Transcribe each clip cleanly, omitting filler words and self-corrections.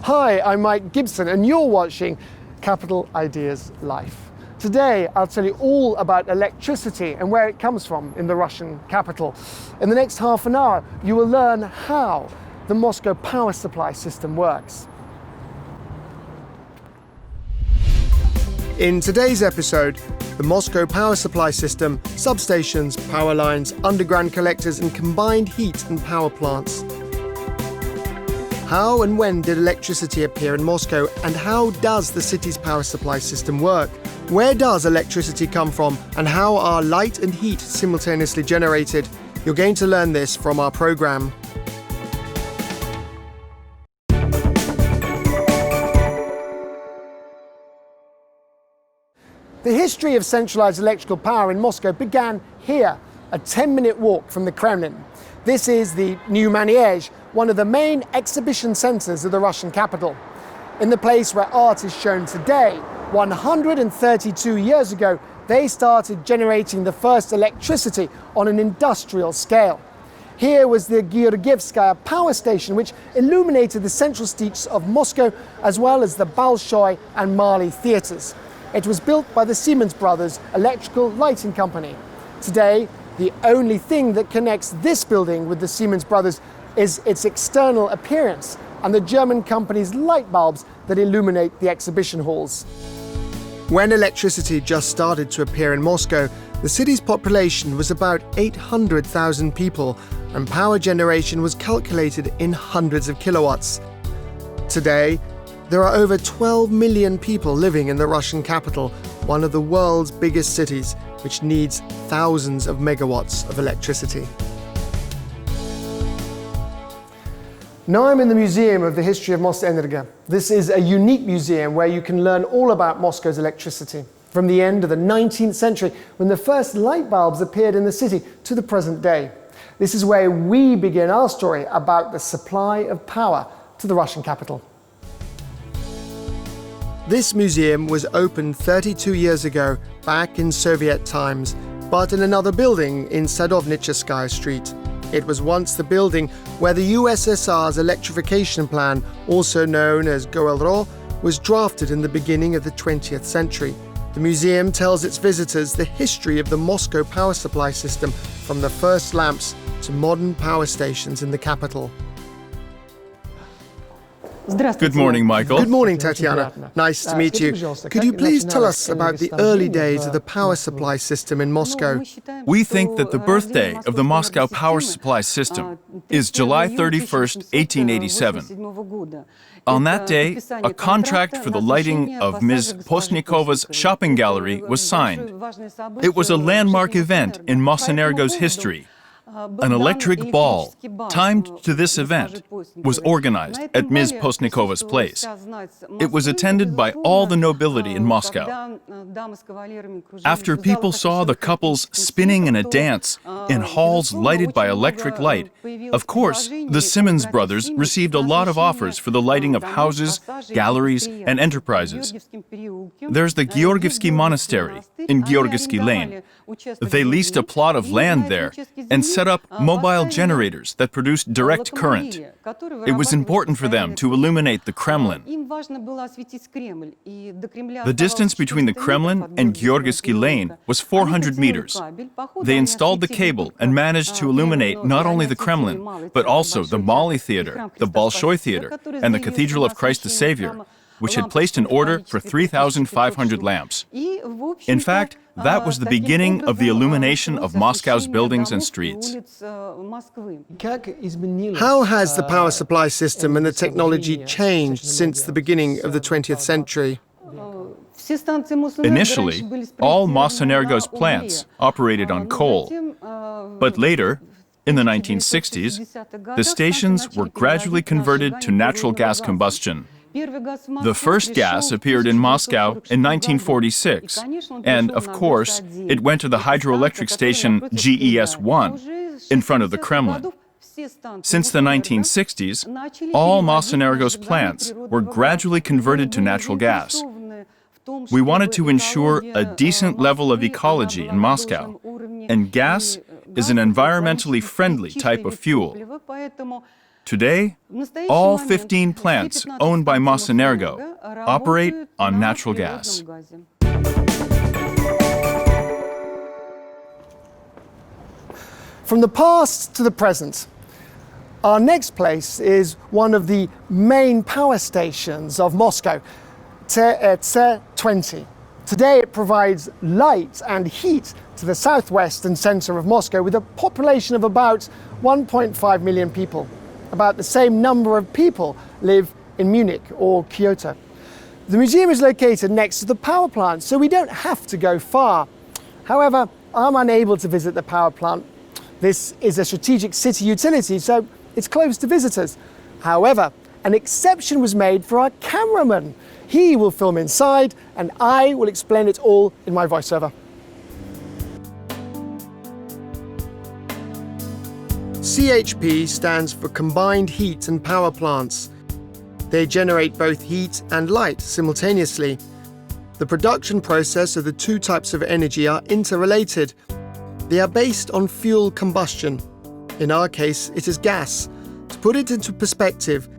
Hi, I'm Mike Gibson and you're watching Capital Ideas Live. Today I'll tell you all about electricity and where it comes from in the Russian capital. In the next half an hour you will learn how the Moscow power supply system works. In today's episode, the Moscow power supply system, substations, power lines, underground collectors and combined heat and power plants. How and when did electricity appear in Moscow, and how does the city's power supply system work? Where does electricity come from, and how are light and heat simultaneously generated? You're going to learn this from our program. The history of centralized electrical power in Moscow began here, a 10-minute walk from the Kremlin. This is the New Manege, one of the main exhibition centers of the Russian capital. In the place where art is shown today, 132 years ago, they started generating the first electricity on an industrial scale. Here was the GVOZDEV power station, which illuminated the central streets of Moscow, as well as the Bolshoi and Mali theaters. It was built by the Siemens Brothers Electrical Lighting Company. Today, the only thing that connects this building with the Siemens Brothers is its external appearance and the German company's light bulbs that illuminate the exhibition halls. When electricity just started to appear in Moscow, the city's population was about 800,000 people, and power generation was calculated in hundreds of kilowatts. Today, there are over 12 million people living in the Russian capital, one of the world's biggest cities, which needs thousands of megawatts of electricity. Now I'm in the Museum of the History of Mostenergo. This is a unique museum where you can learn all about Moscow's electricity, from the end of the 19th century, when the first light bulbs appeared in the city, to the present day. This is where we begin our story about the supply of power to the Russian capital. This museum was opened 32 years ago, back in Soviet times, but in another building in Sadovnicheskaya Street. It was once the building where the USSR's electrification plan, also known as GVOZDEV, was drafted in the beginning of the 20th century. The museum tells its visitors the history of the Moscow power supply system, from the first lamps to modern power stations in the capital. Good morning, Michael. Good morning, Tatiana. Nice to meet you. Could you please tell us about the early days of the power supply system in Moscow? We think that the birthday of the Moscow power supply system is July 31st, 1887. On that day, a contract for the lighting of Ms. Postnikova's shopping gallery was signed. It was a landmark event in Mostenergo's history. An electric ball, timed to this event, was organized at Ms. Postnikova's place. It was attended by all the nobility in Moscow. After people saw the couples spinning in a dance in halls lighted by electric light, of course, the Siemens brothers received a lot of offers for the lighting of houses, galleries, and enterprises. There's the Georgievsky Monastery in Georgievsky Lane. They leased a plot of land there and set up mobile generators that produced direct current. It was important for them to illuminate the Kremlin. The distance between the Kremlin and Georgievsky Lane was 400 meters. They installed the cable and managed to illuminate not only the Kremlin, but also the Mali Theater, the Bolshoi Theater, and the Cathedral of Christ the Savior, which had placed an order for 3,500 lamps. In fact, that was the beginning of the illumination of Moscow's buildings and streets. How has the power supply system and the technology changed since the beginning of the 20th century? Initially, all Mostenergo's plants operated on coal. But later, in the 1960s, the stations were gradually converted to natural gas combustion. The first gas appeared in Moscow in 1946, and of course, it went to the hydroelectric station GES-1 in front of the Kremlin. Since the 1960s, all Mostenergo's plants were gradually converted to natural gas. We wanted to ensure a decent level of ecology in and gas is an environmentally friendly type of fuel. Today, all 15 plants owned by Mosenergo operate on natural gas. From the past to the present, our next place is one of the main power stations of Moscow, GADZHIEV. Today it provides light and heat to the southwest and center of Moscow with a population of about 1.5 million people. About the same number of people live in Munich or Kyoto. The museum is located next to the power plant, so we don't have to go far. However, I'm unable to visit the power plant. This is a strategic city utility, so it's close to visitors. However, an exception was made for our cameraman. He will film inside, and I will explain it all in my voiceover. CHP stands for Combined Heat and Power Plants. They generate both heat and light simultaneously. The production process of the two types of energy are interrelated. They are based on fuel combustion. In our case, it is gas. To put it into perspective,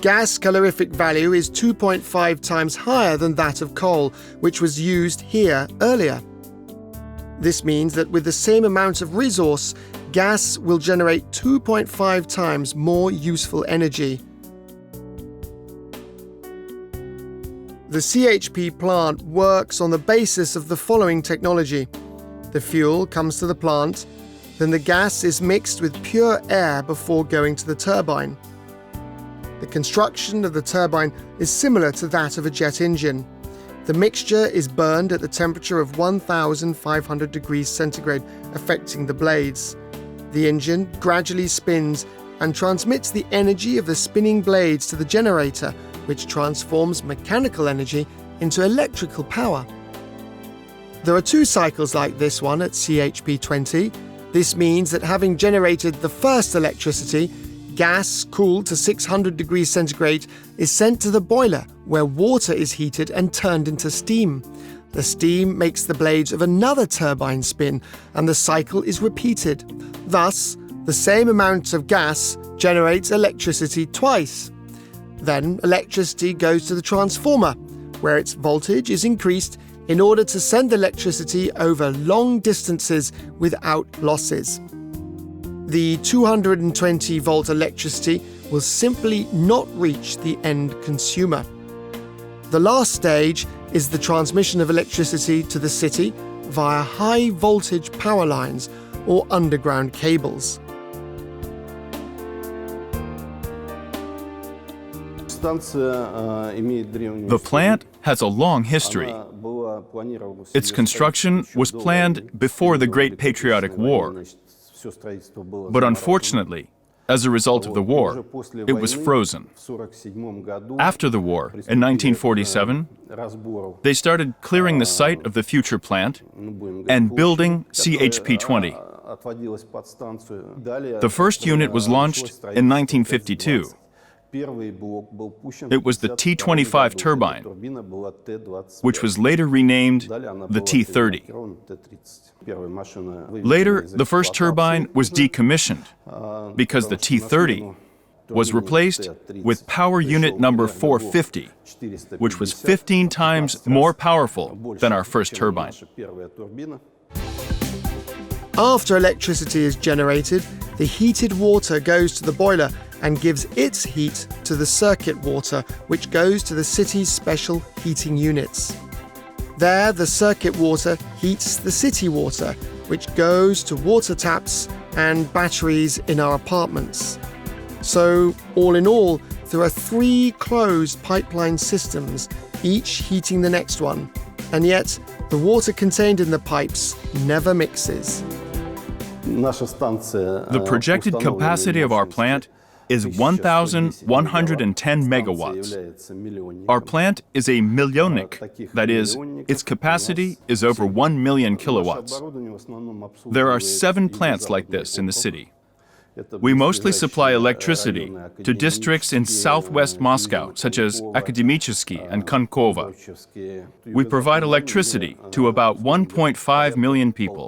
gas calorific value is 2.5 times higher than that of coal, which was used here earlier. This means that with the same amount of resource, gas will generate 2.5 times more useful energy. The CHP plant works on the basis of the following technology. The fuel comes to the plant, then the gas is mixed with pure air before going to the turbine. The construction of the turbine is similar to that of a jet engine. The mixture is burned at the temperature of 1,500 degrees centigrade, affecting the blades. The engine gradually spins and transmits the energy of the spinning blades to the generator, which transforms mechanical energy into electrical power. There are two cycles like this one at CHP20. This means that having generated the first electricity, gas cooled to 600 degrees centigrade is sent to the boiler, where water is heated and turned into steam. The steam makes the blades of another turbine spin, and the cycle is repeated. Thus, the same amount of gas generates electricity twice. Then electricity goes to the transformer, where its voltage is increased in order to send electricity over long distances without losses. The 220-volt electricity will simply not reach the end consumer. The last stage is the transmission of electricity to the city via high-voltage power lines or underground cables. The plant has a long history. Its construction was planned before the Great Patriotic War. But unfortunately, as a result of the war, it was frozen. After the war, in 1947, they started clearing the site of the future plant and building CHP20. The first unit was launched in 1952. It was the T25 turbine, which was later renamed the T30. Later, the first turbine was decommissioned because the T30 was replaced with power unit number 450, which was 15 times more powerful than our first turbine. After electricity is generated, the heated water goes to the boiler and gives its heat to the circuit water, which goes to the city's special heating units. There, the circuit water heats the city water, which goes to water taps and batteries in our apartments. So, all in all, there are 3 closed pipeline systems, each heating the next one, and yet the water contained in the pipes never mixes. The projected capacity of our plant is 1,110 megawatts. Our plant is a millionnik, that is, its capacity is over 1 million kilowatts. There are 7 plants like this in the city. We mostly supply electricity to districts in southwest Moscow, such as Akademический and Konkovo. We provide electricity to about 1.5 million people.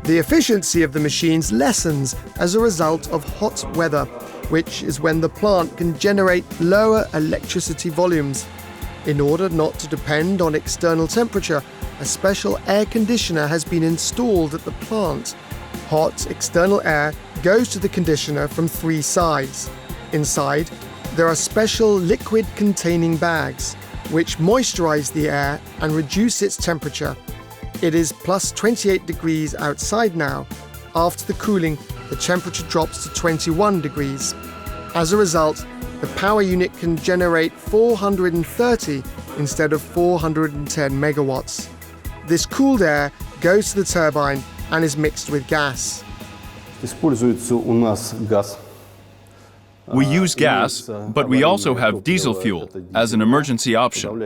The efficiency of the machines lessens as a result of hot weather, which is when the plant can generate lower electricity volumes. In order not to depend on external temperature, a special air conditioner has been installed at the plant. Hot external air goes to the conditioner from 3 sides. Inside, there are special liquid-containing bags, which moisturize the air and reduce its temperature. It is plus 28 degrees outside now. After the cooling, the temperature drops to 21 degrees. As a result, the power unit can generate 430 instead of 410 megawatts. This cooled air goes to the turbine and is mixed with gas. Используется у нас газ. We use gas, but we also have diesel fuel as an emergency option.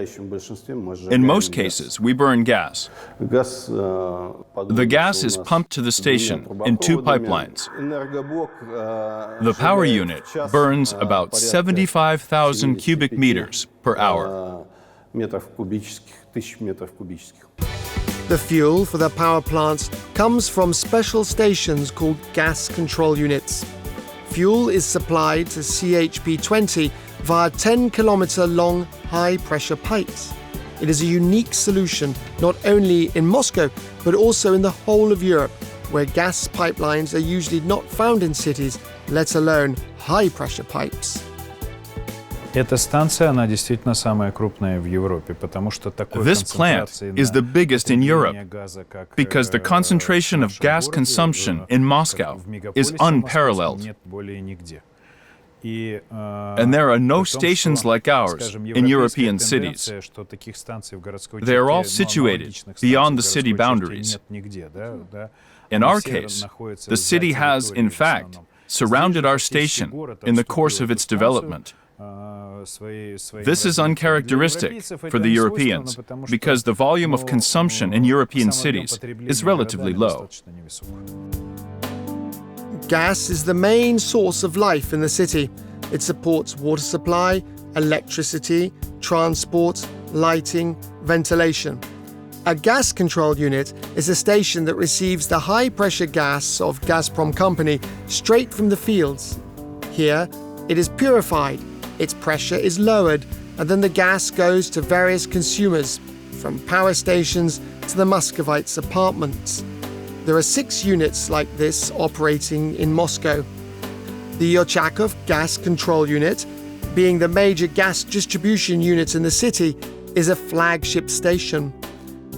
In most cases, we burn gas. The gas is pumped to the station in 2 pipelines. The power unit burns about 75,000 cubic meters per hour. The fuel for the power plants comes from special stations called gas control units. Fuel is supplied to CHP-20 via 10-kilometer-long high-pressure pipes. It is a unique solution not only in Moscow, but also in the whole of Europe, where gas pipelines are usually not found in cities, let alone high-pressure pipes. Эта станция, она действительно самая крупная в Европе, потому что такой This plant is the biggest in Europe because the concentration of gas consumption in Moscow is unparalleled. And there are no stations like ours in European cities. They are all situated beyond the city boundaries. In our case, the city has, in fact, surrounded our station in the course of its development. This is uncharacteristic for the Europeans because the volume of consumption in European cities is relatively low. Gas is the main source of life in the city. It supports water supply, electricity, transport, lighting, ventilation. A gas control unit is a station that receives the high-pressure gas of Gazprom company straight from the fields. Here, it is purified, its pressure is lowered, and then the gas goes to various consumers, from power stations to the Muscovites' apartments. There are 6 units like this operating in Moscow. The Yochakov gas control unit, being the major gas distribution unit in the city, is a flagship station.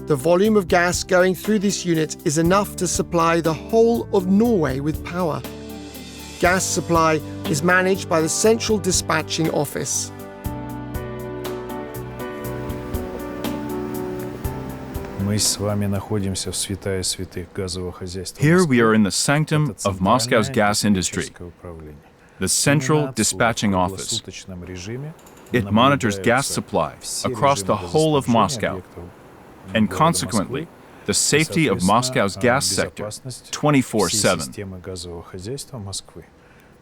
The volume of gas going through this unit is enough to supply the whole of Norway with power. Gas supply is managed by the Central Dispatching Office. Here we are in the sanctum of Moscow's gas industry, the Central Dispatching Office. It monitors gas supply across the whole of Moscow, and consequently, the safety of Moscow's gas sector 24/7.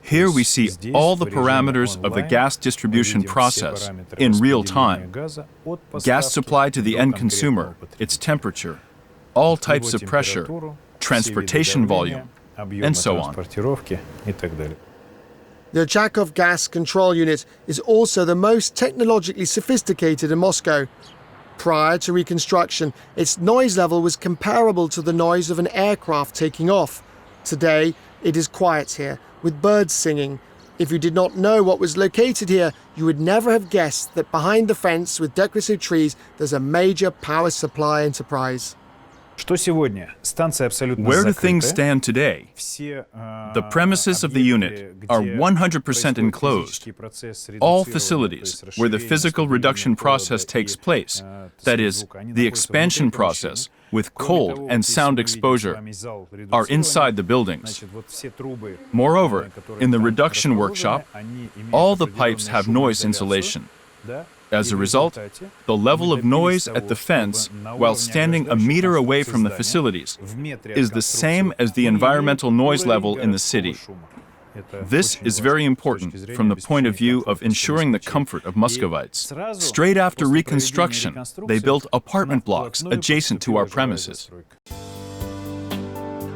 Here we see all the parameters of the gas distribution process in real time. Gas supply to the end consumer, its temperature, all types of pressure, transportation volume, and so on. The Yochakov gas control unit is also the most technologically sophisticated in Moscow. Prior to reconstruction, its noise level was comparable to the noise of an aircraft taking off. Today, it is quiet here, with birds singing. If you did not know what was located here, you would never have guessed that behind the fence with decorative trees, there's a major power supply enterprise. Where do things stand today? The premises of the unit are 100% enclosed. All facilities where the physical reduction process takes place, that is, the expansion process with cold and sound exposure, are inside the buildings. Moreover, in the reduction workshop, all the pipes have noise insulation. As a result, the level of noise at the fence while standing a meter away from the facilities is the same as the environmental noise level in the city. This is very important from the point of view of ensuring the comfort of Muscovites. Straight after reconstruction, they built apartment blocks adjacent to our premises.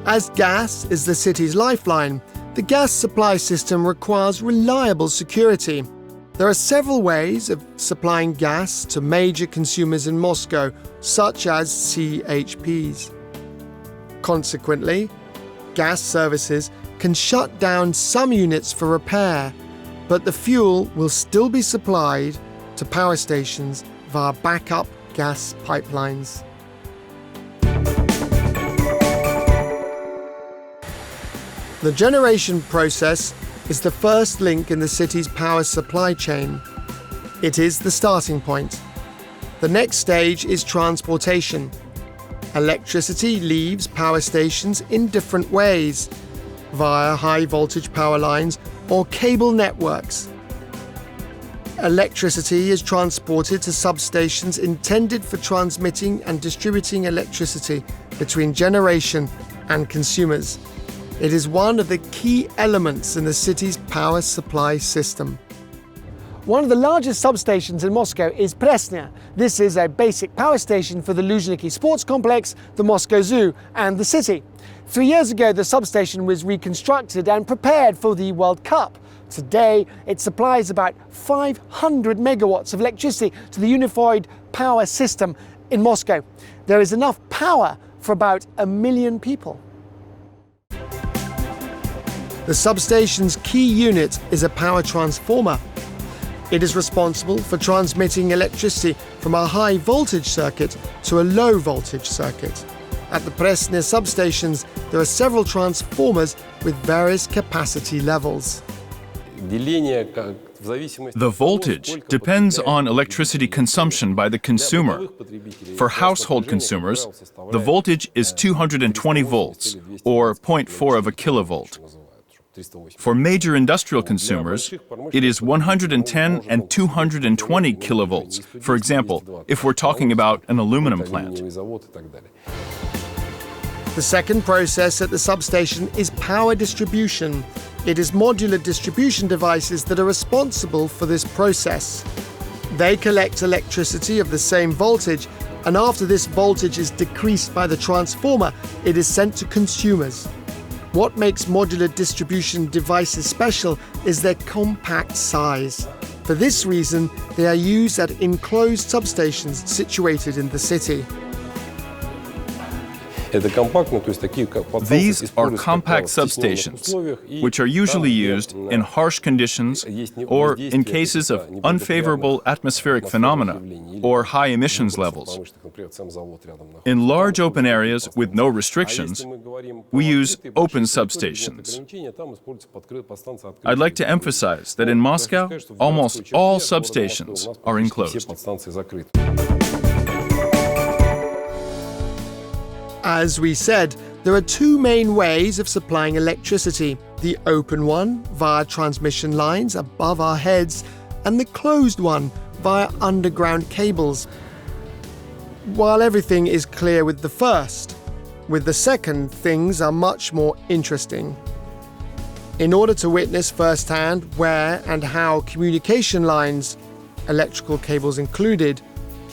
As gas is the city's lifeline, the gas supply system requires reliable security. There are several ways of supplying gas to major consumers in Moscow, such as CHPs. Consequently, gas services can shut down some units for repair, but the fuel will still be supplied to power stations via backup gas pipelines. The generation process is the first link in the city's power supply chain. It is the starting point. The next stage is transportation. Electricity leaves power stations in different ways, via high-voltage power lines or cable networks. Electricity is transported to substations intended for transmitting and distributing electricity between generation and consumers. It is one of the key elements in the city's power supply system. One of the largest substations in Moscow is Presnya. This is a basic power station for the Luzhniki Sports Complex, the Moscow Zoo, and the city. 3 years ago, the substation was reconstructed and prepared for the World Cup. Today, it supplies about 500 megawatts of electricity to the unified power system in Moscow. There is enough power for about 1 million people. The substation's key unit is a power transformer. It is responsible for transmitting electricity from a high-voltage circuit to a low-voltage circuit. At the Presnya substations, there are several transformers with various capacity levels. The voltage depends on electricity consumption by the consumer. For household consumers, the voltage is 220 volts, or 0.4 of a kilovolt. For major industrial consumers, it is 110 and 220 kilovolts, for example, if we're talking about an aluminum plant. The second process at the substation is power distribution. It is modular distribution devices that are responsible for this process. They collect electricity of the same voltage, and after this voltage is decreased by the transformer, it is sent to consumers. What makes modular distribution devices special is their compact size. For this reason, they are used at enclosed substations situated in the city. These are compact substations, which are usually used in harsh conditions or in cases of unfavorable atmospheric phenomena or high emissions levels. In large open areas with no restrictions, we use open substations. I'd like to emphasize that in Moscow, almost all substations are enclosed. As we said, there are two main ways of supplying electricity: the open one via transmission lines above our heads, and the closed one via underground cables. While everything is clear with the first, with the second, things are much more interesting. In order to witness firsthand where and how communication lines, electrical cables included,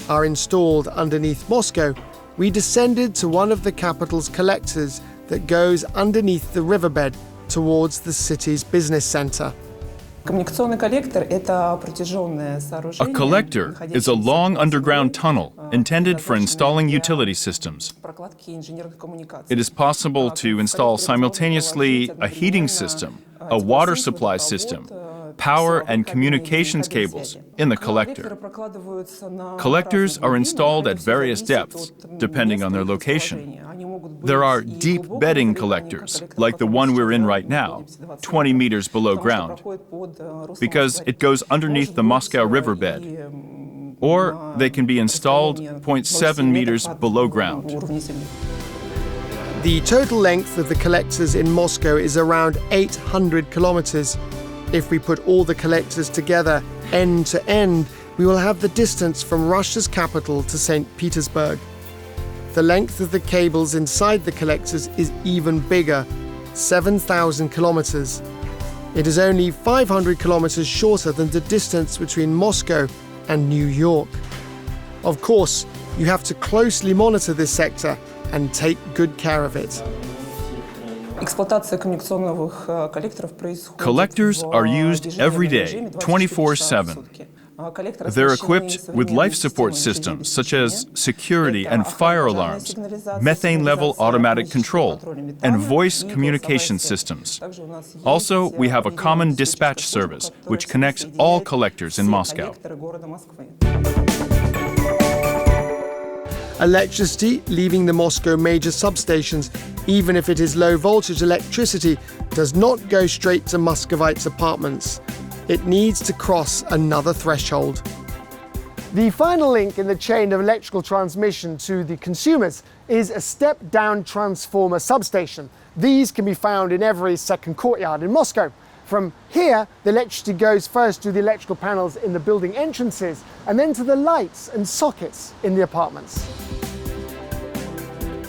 are installed underneath Moscow, we descended to one of the capital's collectors that goes underneath the riverbed towards the city's business center. A collector is a long underground tunnel intended for installing utility systems. It is possible to install simultaneously a heating system, a water supply system, power and communications cables in the collector. Collectors are installed at various depths, depending on their location. There are deep bedding collectors, like the one we're in right now, 20 meters below ground, because it goes underneath the Moscow riverbed. Or they can be installed 0.7 meters below ground. The total length of the collectors in Moscow is around 800 kilometers. If we put all the collectors together, end to end, we will have the distance from Russia's capital to St. Petersburg. The length of the cables inside the collectors is even bigger, 7,000 kilometers. It is only 500 kilometers shorter than the distance between Moscow and New York. Of course, you have to closely monitor this sector and take good care of it. Collectors are used every day, 24/7. They're equipped with life support systems such as security and fire alarms, methane level automatic control, and voice communication systems. Also, we have a common dispatch service which connects all collectors in Moscow. Electricity leaving the Moscow major substations, even if it is low voltage electricity, does not go straight to Muscovites' apartments. It needs to cross another threshold. The final link in the chain of electrical transmission to the consumers is a step-down transformer substation. These can be found in every second courtyard in Moscow. From here, the electricity goes first to the electrical panels in the building entrances and then to the lights and sockets in the apartments.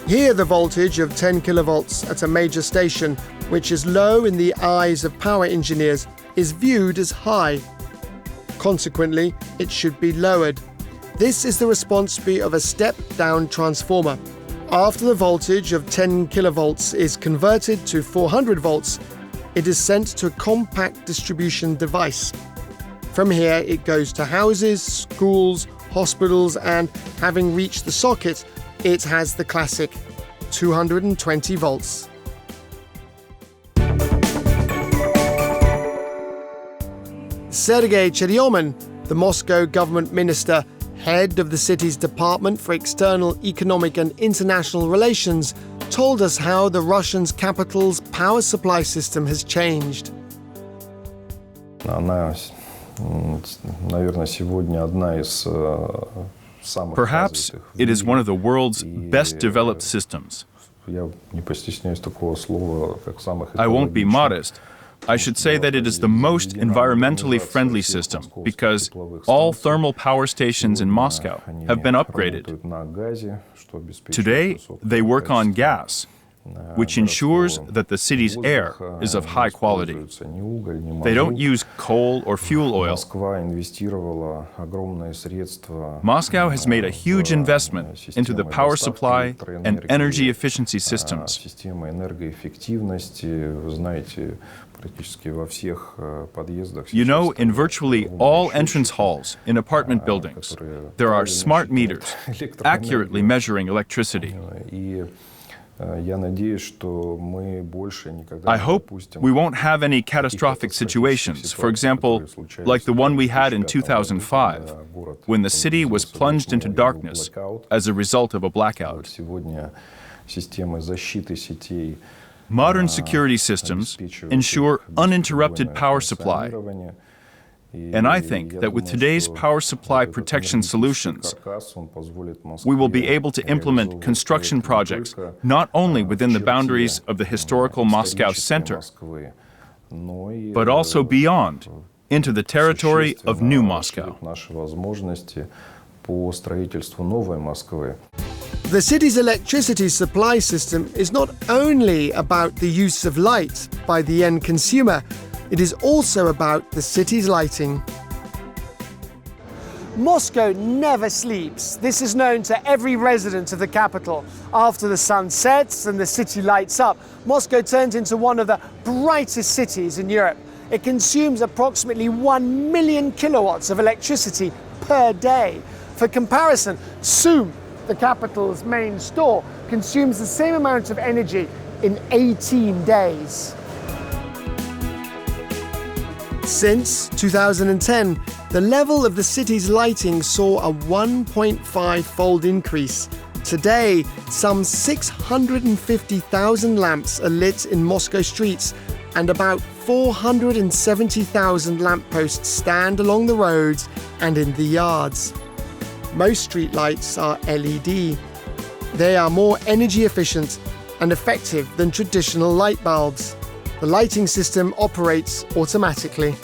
Here, the voltage of 10 kilovolts at a major station, which is low in the eyes of power engineers, is viewed as high. Consequently, it should be lowered. This is the responsibility of a step-down transformer. After the voltage of 10 kilovolts is converted to 400 volts, it is sent to a compact distribution device. From here, it goes to houses, schools, hospitals, and having reached the socket, it has the classic 220 volts. Sergei Cheryomin, the Moscow government minister, head of the city's Department for External Economic and International Relations, told us how the Russian's capital's power supply system has changed. Perhaps it is one of the world's best developed systems. I won't be modest. I should say that it is the most environmentally friendly system because all thermal power stations in Moscow have been upgraded. Today, they work on gas, which ensures that the city's air is of high quality. They don't use coal or fuel oil. Moscow has made a huge investment into the power supply and energy efficiency systems. You know, in virtually all entrance halls in apartment buildings, there are smart meters accurately measuring electricity. I hope we won't have any catastrophic situations, for example, like the one we had in 2005, when the city was plunged into darkness as a result of a blackout. Modern security systems ensure uninterrupted power supply. And I think that with today's power supply protection solutions, we will be able to implement construction projects not only within the boundaries of the historical Moscow center, but also beyond, into the territory of New Moscow. The city's electricity supply system is not only about the use of light by the end consumer, it is also about the city's lighting. Moscow never sleeps. This is known to every resident of the capital. After the sun sets and the city lights up, Moscow turns into one of the brightest cities in Europe. It consumes approximately 1 million kilowatts of electricity per day. For comparison, Sum, the capital's main store, consumes the same amount of energy in 18 days. Since 2010, the level of the city's lighting saw a 1.5-fold increase. Today, some 650,000 lamps are lit in Moscow streets, and about 470,000 lampposts stand along the roads and in the yards. Most street lights are LED. They are more energy efficient and effective than traditional light bulbs. The lighting system operates automatically.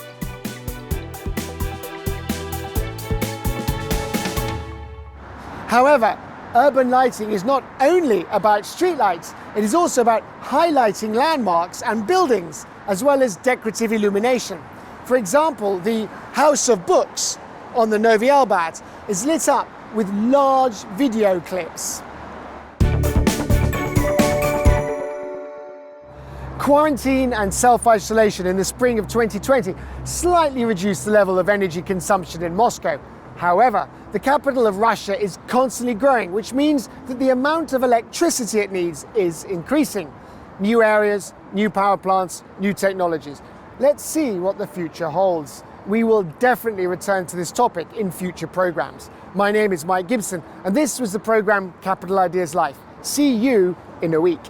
However, urban lighting is not only about streetlights, it is also about highlighting landmarks and buildings, as well as decorative illumination. For example, the House of Books on the Novi Arbat is lit up with large video clips. Quarantine and self-isolation in the spring of 2020 slightly reduced the level of energy consumption in Moscow. However, the capital of Russia is constantly growing, which means that the amount of electricity it needs is increasing. New areas, new power plants, new technologies. Let's see what the future holds. We will definitely return to this topic in future programs. My name is Mike Gibson, and this was the program Capital Ideas Life. See you in a week.